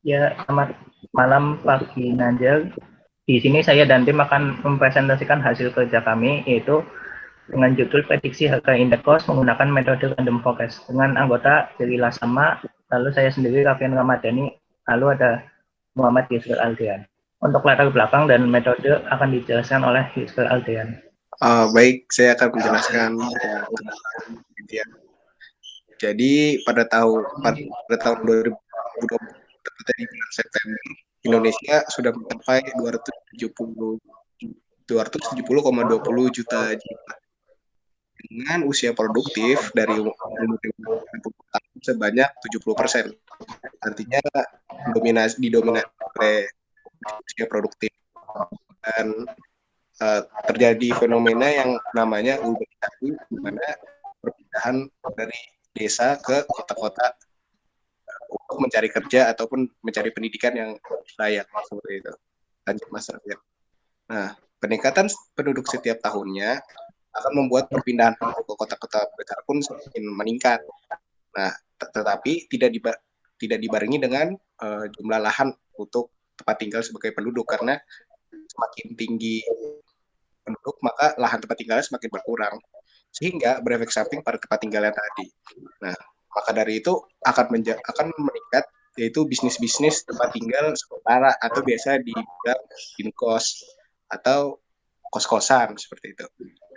Ya, selamat malam pagi Nanjel. Di sini saya dan tim akan mempresentasikan hasil kerja kami, yaitu dengan judul prediksi harga indeks cost menggunakan metode random forecast dengan anggota Jeli Lasama, lalu saya sendiri Rafian Ramadhani, lalu ada Muhammad Yusril Aldian. Untuk latar belakang dan metode akan dijelaskan oleh Yusril Aldian. Baik, saya akan menjelaskan ya. Jadi pada tahun 2020, tepatnya di bulan September, Indonesia sudah mencapai 270,20 juta jiwa dengan usia produktif dari umur 60 tahun sebanyak 70%. Artinya didominasi oleh usia produktif dan terjadi fenomena yang namanya urbanisasi, di mana perpindahan dari desa ke kota-kota untuk mencari kerja ataupun mencari pendidikan yang layak seperti itu. Lanjut Mas Rafian. Nah, peningkatan penduduk setiap tahunnya akan membuat perpindahan ke kota-kota besar pun semakin meningkat. Nah, tetapi tidak dibarengi dengan jumlah lahan untuk tempat tinggal sebagai penduduk, karena semakin tinggi penduduk maka lahan tempat tinggalnya semakin berkurang, sehingga berefek samping pada tempat tinggalnya tadi. Nah, maka dari itu akan meningkat, yaitu bisnis-bisnis tempat tinggal sementara atau biasa dibilang inkos atau kos-kosan seperti itu,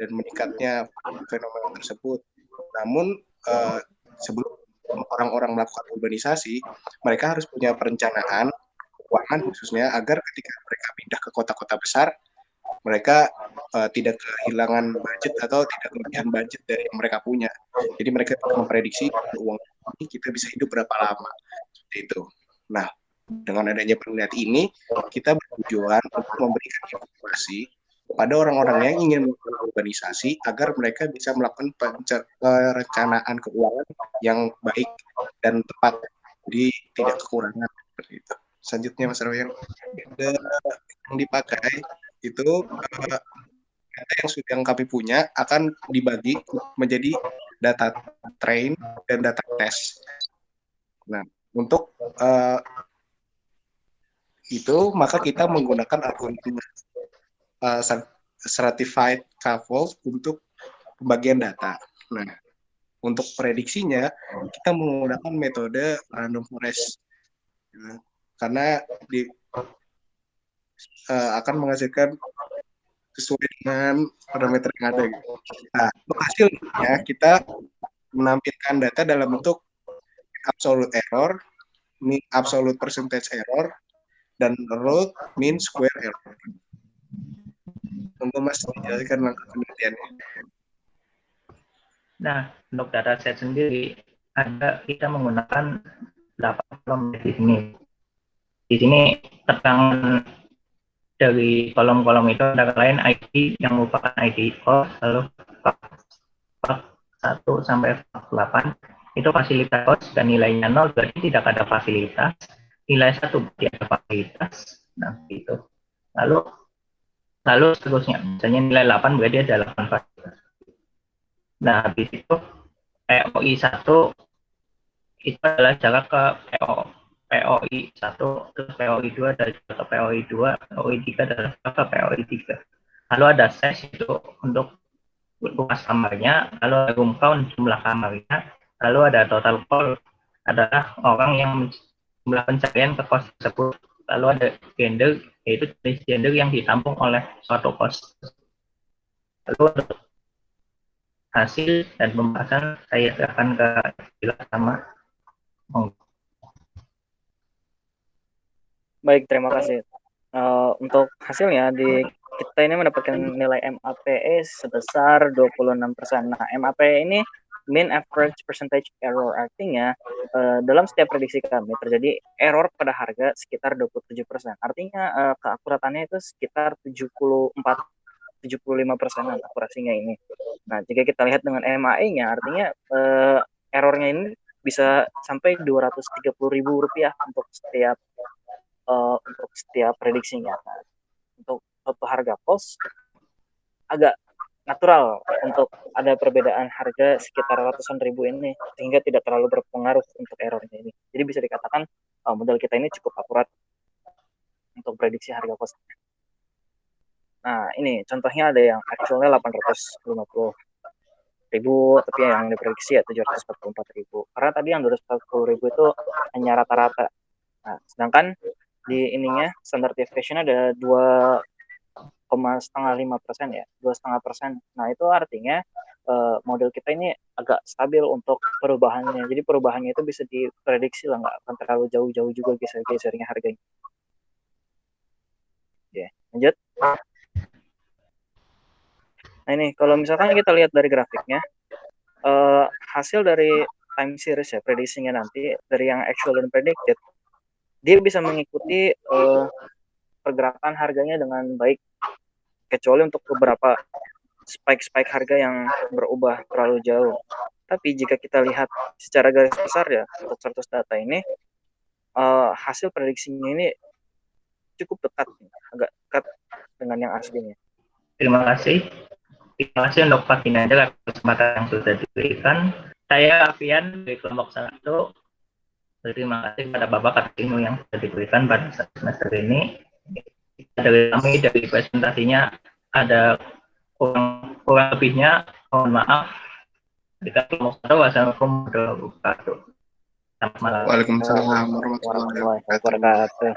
dan meningkatnya fenomena tersebut. Namun sebelum orang-orang melakukan urbanisasi, mereka harus punya perencanaan keuangan khususnya agar ketika mereka pindah ke kota-kota besar, mereka tidak kehilangan budget atau tidak kelebihan budget dari yang mereka punya. Jadi mereka bisa memprediksi uang ini kita bisa hidup berapa lama. Seperti itu. Nah, dengan adanya penelitian ini, kita bertujuan untuk memberikan informasi kepada orang-orang yang ingin melakukan urbanisasi agar mereka bisa melakukan perencanaan keuangan yang baik dan tepat, jadi tidak kekurangan seperti itu. Selanjutnya Mas Rawian, yang dipakai itu data yang kami punya akan dibagi menjadi data train dan data test. Nah, untuk itu maka kita menggunakan algoritma stratified scaffold untuk pembagian data. Nah, untuk prediksinya kita menggunakan metode random forest, karena akan menghasilkan sesuai dengan parameter yang ada. Nah, untuk hasilnya kita menampilkan data dalam bentuk absolute error, mean absolute percentage error, dan root mean square error. Tunggu Mas dijelaskan langkah penelitiannya. Nah, untuk dataset sendiri, kita menggunakan 8 kolom di sini. Di sini terangan dari kolom-kolom itu antara lain ID yang merupakan ID cost, lalu fak 1 sampai fak 8 itu fasilitas cost dan nilainya 0 berarti tidak ada fasilitas, nilai 1 berarti ada fasilitas. Nah, gitu. Lalu seterusnya, misalnya nilai 8 berarti ada 8 fasilitas. Nah, habis itu POI 1 itu adalah jarak ke POI 1, terus POI 2 dari jarak ke POI 2, POI 3 adalah jarak ke POI 3. Lalu ada size itu untuk luas kamarnya, lalu ada room count jumlah kamarnya, lalu ada total call adalah orang yang jumlah pencarian ke kos tersebut, lalu ada gender yaitu jenis gender yang ditampung oleh suatu kos. Lalu ada hasil dan pembahasan saya akan ke jelas sama. Baik, terima kasih. Untuk hasilnya kita ini mendapatkan nilai MAPE sebesar 26%. Nah, MAPE ini mean average percentage error, artinya dalam setiap prediksi kami terjadi error pada harga sekitar 27%. Artinya keakuratannya itu sekitar 75% akurasinya ini. Nah, jika kita lihat dengan MAE-nya, artinya errornya ini bisa sampai Rp230.000 untuk setiap prediksinya. Nah, untuk suatu harga kos agak natural untuk ada perbedaan harga sekitar ratusan ribu ini, sehingga tidak terlalu berpengaruh untuk errornya ini. Jadi bisa dikatakan model kita ini cukup akurat untuk prediksi harga kosnya. Nah, ini contohnya ada yang actualnya 850 ribu, tapi yang diprediksi ya 744 ribu. Karena tadi yang 240 ribu itu hanya rata-rata. Nah, sedangkan di ininya standard deviation ada 2,5% ya, 2,5%. Nah, itu artinya model kita ini agak stabil untuk perubahannya. Jadi perubahannya itu bisa diprediksi lah, nggak akan terlalu jauh-jauh juga geser-gesernya harganya. Oke, lanjut. Nah, ini kalau misalkan kita lihat dari grafiknya, hasil dari time series ya, prediksinya nanti dari yang actual dan predicted, dia bisa mengikuti pergerakan harganya dengan baik, kecuali untuk beberapa spike harga yang berubah terlalu jauh. Tapi jika kita lihat secara garis besar ya, untuk 100 data ini, hasil prediksinya ini cukup dekat, agak dekat dengan yang aslinya. Terima kasih. Terima kasih untuk Pak Kinanda atas kesempatan yang sudah diberikan. Saya Avian dari kelompok 1. Terima kasih kepada Bapak Kartino yang sudah diberikan pada semester ini. Dari kami, dari presentasinya ada kurang lebihnya, mohon maaf. Kita kelompok 1, wassalamualaikum warahmatullahi wabarakatuh. Selamat malam. Waalaikumsalam warahmatullahi wabarakatuh.